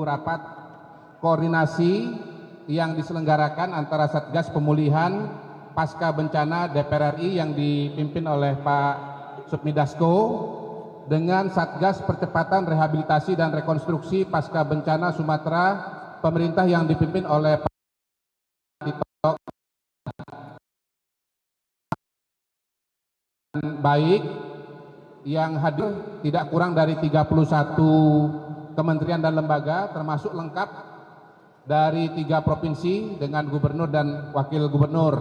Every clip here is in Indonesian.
rapat koordinasi yang diselenggarakan antara Satgas Pemulihan Pasca Bencana DPR RI yang dipimpin oleh Pak Sukmidasko dengan Satgas Percepatan Rehabilitasi dan Rekonstruksi Pasca Bencana Sumatera pemerintah yang dipimpin oleh Pak Tito. Baik, yang hadir tidak kurang dari 31 kementerian dan lembaga termasuk lengkap dari 3 provinsi dengan gubernur dan wakil gubernur.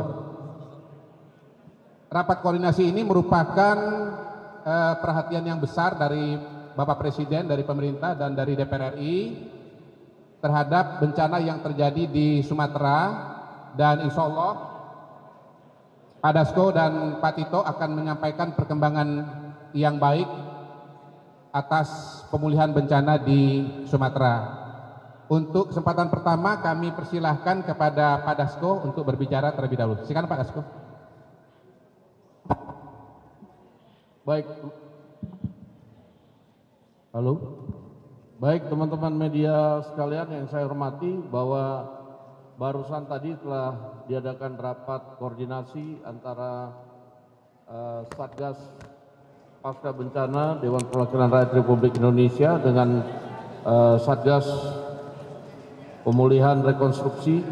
Rapat koordinasi ini merupakan perhatian yang besar dari Bapak Presiden, dari pemerintah dan dari DPR RI terhadap bencana yang terjadi di Sumatera, dan insya Allah Pak Dasko dan Pak Tito akan menyampaikan perkembangan yang baik atas pemulihan bencana di Sumatera. Untuk kesempatan pertama kami persilahkan kepada Pak Dasko untuk berbicara terlebih dahulu. Silakan Pak Dasko. Baik. Halo. Baik teman-teman media sekalian yang saya hormati, bahwa barusan tadi telah diadakan rapat koordinasi antara Satgas Pasca Bencana Dewan Perwakilan Rakyat Republik Indonesia dengan Satgas Pemulihan Rekonstruksi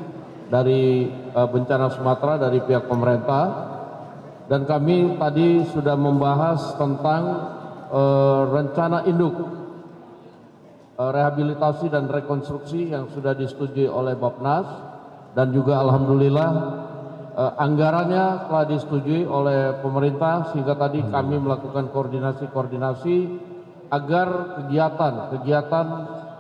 dari bencana Sumatera dari pihak pemerintah, dan kami tadi sudah membahas tentang rencana induk rehabilitasi dan rekonstruksi yang sudah disetujui oleh Bappenas, dan juga alhamdulillah anggarannya telah disetujui oleh pemerintah, sehingga tadi kami melakukan koordinasi agar kegiatan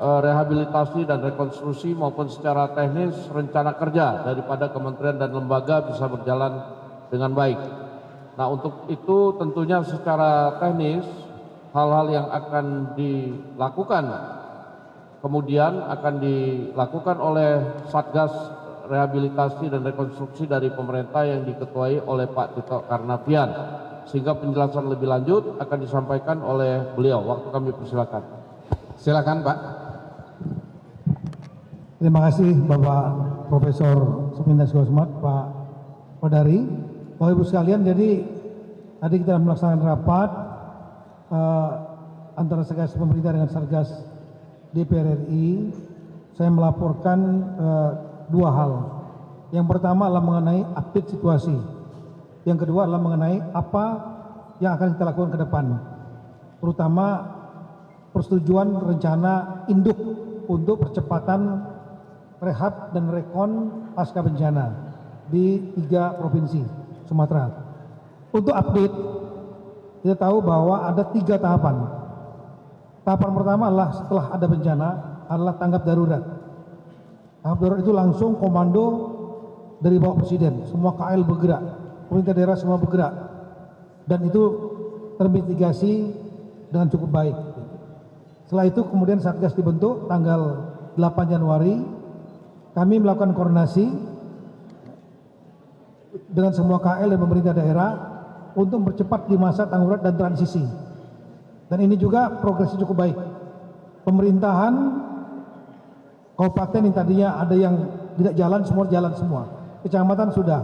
rehabilitasi dan rekonstruksi maupun secara teknis rencana kerja daripada kementerian dan lembaga bisa berjalan dengan baik. Nah, untuk itu tentunya secara teknis hal-hal yang akan dilakukan kemudian akan dilakukan oleh Satgas Rehabilitasi dan Rekonstruksi dari pemerintah yang diketuai oleh Pak Tito Karnavian, sehingga penjelasan lebih lanjut akan disampaikan oleh beliau. Waktu kami persilakan. Silakan Pak. Terima kasih Bapak Profesor Sukmidasko Pak Kodari. Bapak Ibu sekalian, jadi tadi kita melaksanakan rapat antara Satgas pemerintah dengan Satgas DPR RI. Saya melaporkan 2 hal. Yang pertama adalah mengenai update situasi. Yang kedua adalah mengenai apa yang akan kita lakukan ke depan, terutama persetujuan rencana induk untuk percepatan rehab dan rekon pasca bencana di 3 provinsi Sumatera. Untuk update, kita tahu bahwa ada 3 tahapan. Tahapan pertama adalah setelah ada bencana adalah tanggap darurat. Tanggap darurat itu langsung komando dari Bapak Presiden, semua KL bergerak, pemerintah daerah semua bergerak, dan itu termitigasi dengan cukup baik. Setelah itu kemudian Satgas dibentuk tanggal 8 Januari. Kami melakukan koordinasi dengan semua KL dan pemerintah daerah untuk mempercepat di masa tanggap darurat dan transisi. Dan ini juga progresnya cukup baik. Pemerintahan kabupaten yang tadinya ada yang tidak jalan semua. Kecamatan sudah.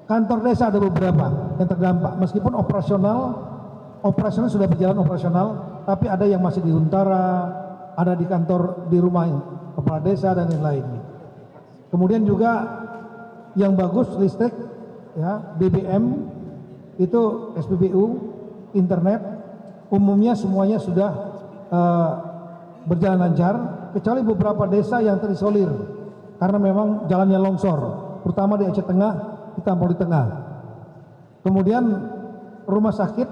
Kantor desa ada beberapa yang terdampak. Meskipun operasional sudah berjalan operasional, tapi ada yang masih di Huntara, ada di kantor, di rumah kepala desa dan lain-lain. Kemudian juga yang bagus listrik, ya, BBM itu SPBU, internet, umumnya semuanya sudah berjalan lancar, kecuali beberapa desa yang terisolir karena memang jalannya longsor, terutama di Aceh Tengah, di Tampol di Tengah. Kemudian rumah sakit,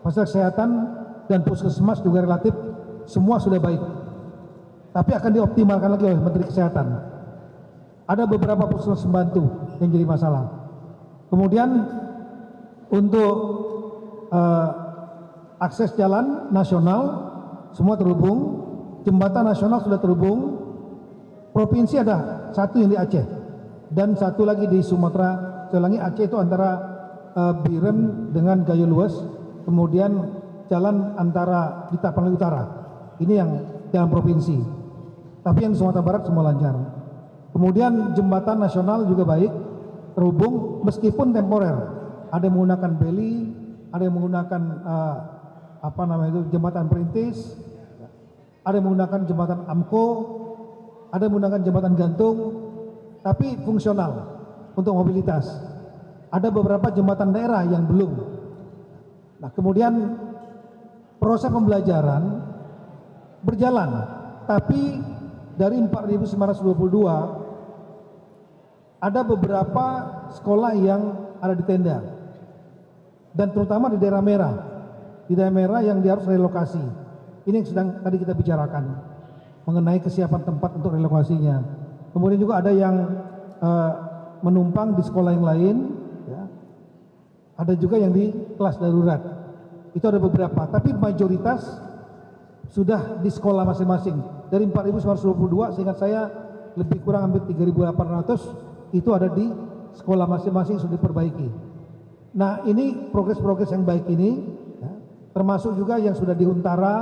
fasilitas kesehatan dan puskesmas juga relatif semua sudah baik, tapi akan dioptimalkan lagi oleh Menteri Kesehatan. Ada beberapa puskesmas membantu yang jadi masalah. Kemudian untuk akses jalan nasional semua terhubung, jembatan nasional sudah terhubung. Provinsi ada 1 yang di Aceh dan 1 lagi di Sumatera. Saya ulangi, Aceh itu antara Biren dengan Gayo Lues, kemudian jalan antara di Tapanuli Utara. Ini yang jalan provinsi. tapi yang di Sumatera Barat semua lancar. Kemudian jembatan nasional juga baik, terhubung meskipun temporer. Ada yang menggunakan beli, ada yang menggunakan jembatan perintis, ada yang menggunakan jembatan AMKO, ada yang menggunakan jembatan gantung, tapi fungsional untuk mobilitas. Ada beberapa jembatan daerah yang belum. Nah, kemudian proses pembelajaran berjalan, tapi dari 4.922 ada beberapa sekolah yang ada di tenda, dan terutama di daerah merah. Di daerah merah yang dia harus relokasi. Ini yang sedang tadi kita bicarakan mengenai kesiapan tempat untuk relokasinya. Kemudian juga ada yang menumpang di sekolah yang lain, ya. Ada juga yang di kelas darurat. Itu ada beberapa, tapi mayoritas sudah di sekolah masing-masing. Dari 4.922 seingat saya lebih kurang hampir 3.800 itu ada di sekolah masing-masing sudah diperbaiki. Nah, ini progres-progres yang baik ini, ya, termasuk juga yang sudah di Huntara,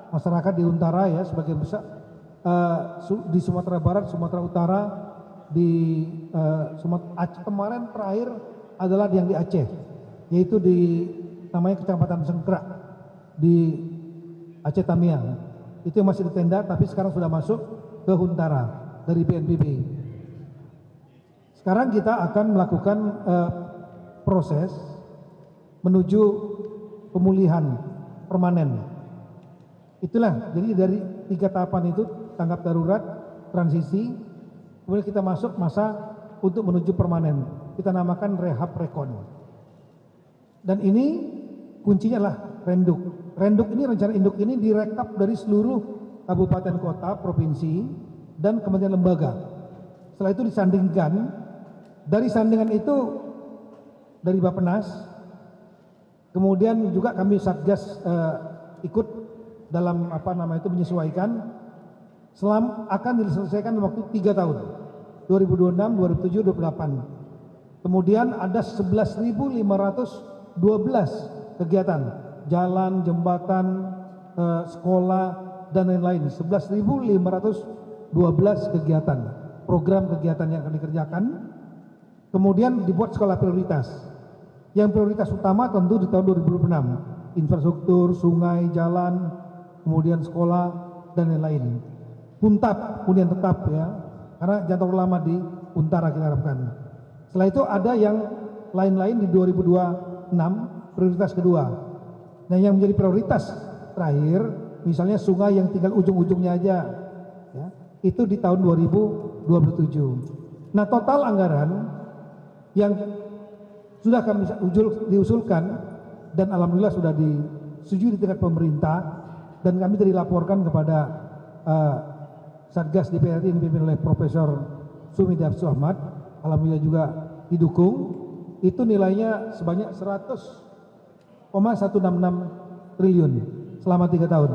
masyarakat di Huntara ya sebagian besar, di Sumatera Barat, Sumatera Utara, di Aceh kemarin terakhir adalah yang di Aceh, yaitu di namanya Kecamatan Sengkrak di Aceh Tamiang. Itu yang masih di tenda, tapi sekarang sudah masuk ke Huntara dari BNPB. Sekarang kita akan melakukan proses menuju pemulihan permanen. Itulah, jadi dari 3 tahapan itu, tanggap darurat, transisi, kemudian kita masuk masa untuk menuju permanen. Kita namakan rehab rekon. Dan ini kuncinya adalah renduk. Renduk ini, rencana induk ini direkap dari seluruh kabupaten kota, provinsi, dan kementerian lembaga. Setelah itu disandingkan, dari sandingan itu dari Bappenas, kemudian juga kami Satgas ikut dalam menyesuaikan, akan diselesaikan dalam waktu 3 tahun, 2026, 2027, 2028. Kemudian ada 11.512 kegiatan, jalan, jembatan, sekolah, dan lain-lain. 11.512 kegiatan, program kegiatan yang akan dikerjakan. Kemudian dibuat skala prioritas. Yang prioritas utama tentu di tahun 2026, infrastruktur, sungai, jalan, kemudian sekolah, dan lain-lain. Puntap, kemudian tetap ya, karena jangan terlalu lama di Untara kita harapkan. Setelah itu ada yang lain-lain di 2026, prioritas kedua. Nah, yang menjadi prioritas terakhir, misalnya sungai yang tinggal ujung-ujungnya aja, ya, itu di tahun 2027. Nah, total anggaran yang sudah kami diusulkan dan alhamdulillah sudah disetujui di tingkat pemerintah, dan kami tadi laporkan kepada Satgas DPR yang dipimpin oleh Profesor Sumi Darso Ahmad, alhamdulillah juga didukung, itu nilainya sebanyak 100,166 triliun selama 3 tahun.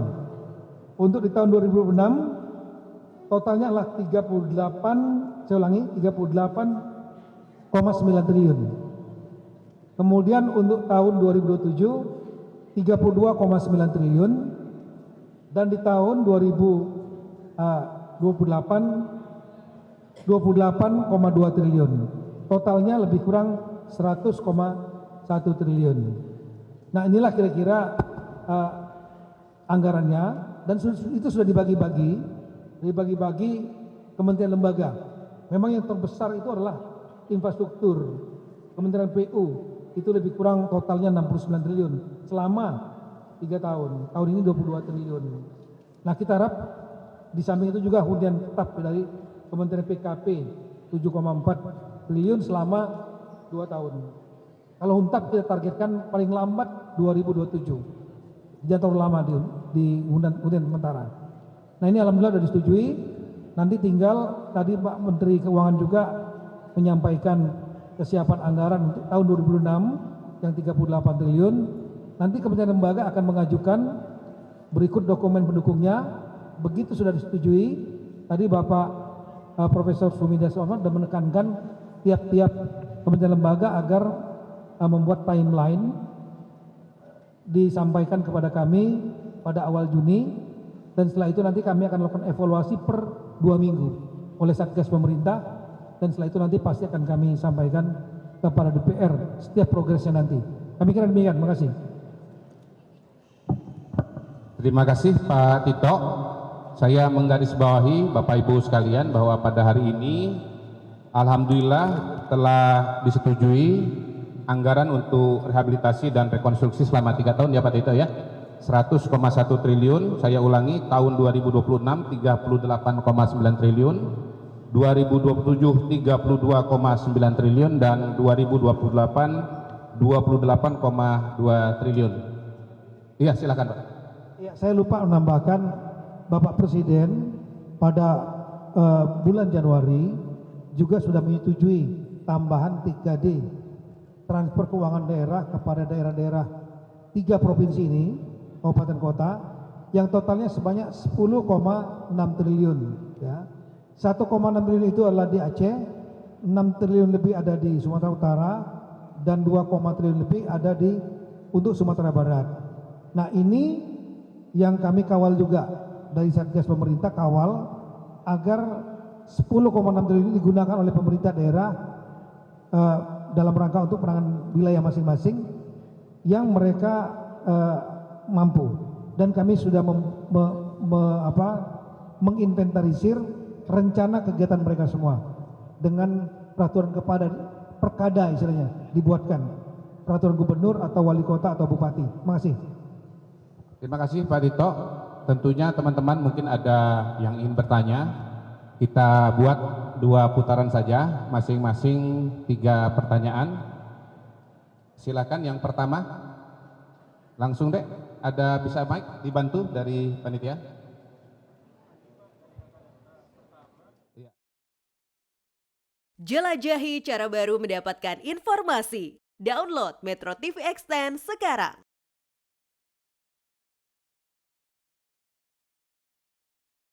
Untuk di tahun 2006 totalnya adalah 38,9 triliun. Kemudian untuk tahun 2027 32,9 triliun, dan di tahun 2028 28,2 triliun. Totalnya lebih kurang 100,1 triliun. Nah, inilah kira-kira anggarannya, dan itu sudah dibagi-bagi kementerian lembaga. Memang yang terbesar itu adalah infrastruktur. Kementerian PU itu lebih kurang totalnya 69 triliun selama 3 tahun. Tahun ini 22 triliun. Nah, kita harap di samping itu juga hunian tetap dari Kementerian PKP 7,4 triliun selama 2 tahun. Kalau huntap kita targetkan paling lambat 2027. Jangan terlalu lama di hunian sementara. Nah, ini alhamdulillah sudah disetujui. Nanti tinggal tadi Pak Menteri Keuangan juga menyampaikan kesiapan anggaran untuk tahun 2006 yang 38 triliun. Nanti Kementerian Lembaga akan mengajukan berikut dokumen pendukungnya. Begitu sudah disetujui, tadi Bapak Profesor Sumi Darso Ahmad sudah menekankan tiap-tiap Kementerian Lembaga agar membuat timeline, disampaikan kepada kami pada awal Juni, dan setelah itu nanti kami akan lakukan evaluasi per 2 minggu oleh Satgas pemerintah, dan setelah itu nanti pasti akan kami sampaikan kepada DPR setiap progresnya nanti. Kami kira demikian, terima kasih. Terima kasih Pak Tito. Saya menggarisbawahi Bapak Ibu sekalian bahwa pada hari ini alhamdulillah telah disetujui anggaran untuk rehabilitasi dan rekonstruksi selama 3 tahun ya Pak Tito ya. 100,1 triliun, saya ulangi tahun 2026 38,9 triliun, 2027 32,9 triliun dan 2028 28,2 triliun. Iya, silakan Pak. Ya, saya lupa menambahkan Bapak Presiden pada bulan Januari juga sudah menyetujui tambahan 3D transfer keuangan daerah kepada daerah-daerah 3 provinsi ini, kabupaten kota, yang totalnya sebanyak 10,6 triliun. Ya. 1,6 triliun itu adalah di Aceh, 6 triliun lebih ada di Sumatera Utara, dan 2, triliun lebih ada untuk Sumatera Barat. Nah ini yang kami kawal juga dari Satgas pemerintah, kawal agar 10,6 triliun ini digunakan oleh pemerintah daerah dalam rangka untuk penanganan wilayah masing-masing yang mereka mampu, dan kami sudah menginventarisir rencana kegiatan mereka semua dengan peraturan perkada istilahnya, dibuatkan peraturan gubernur atau wali kota atau bupati. Terima kasih. Terima kasih Pak Tito. Tentunya teman-teman mungkin ada yang ingin bertanya. Kita buat 2 putaran saja, masing-masing 3 pertanyaan. Silakan yang pertama. Langsung deh, ada bisa mic dibantu dari panitia? Jelajahi cara baru mendapatkan informasi. Download Metro TV Extend sekarang.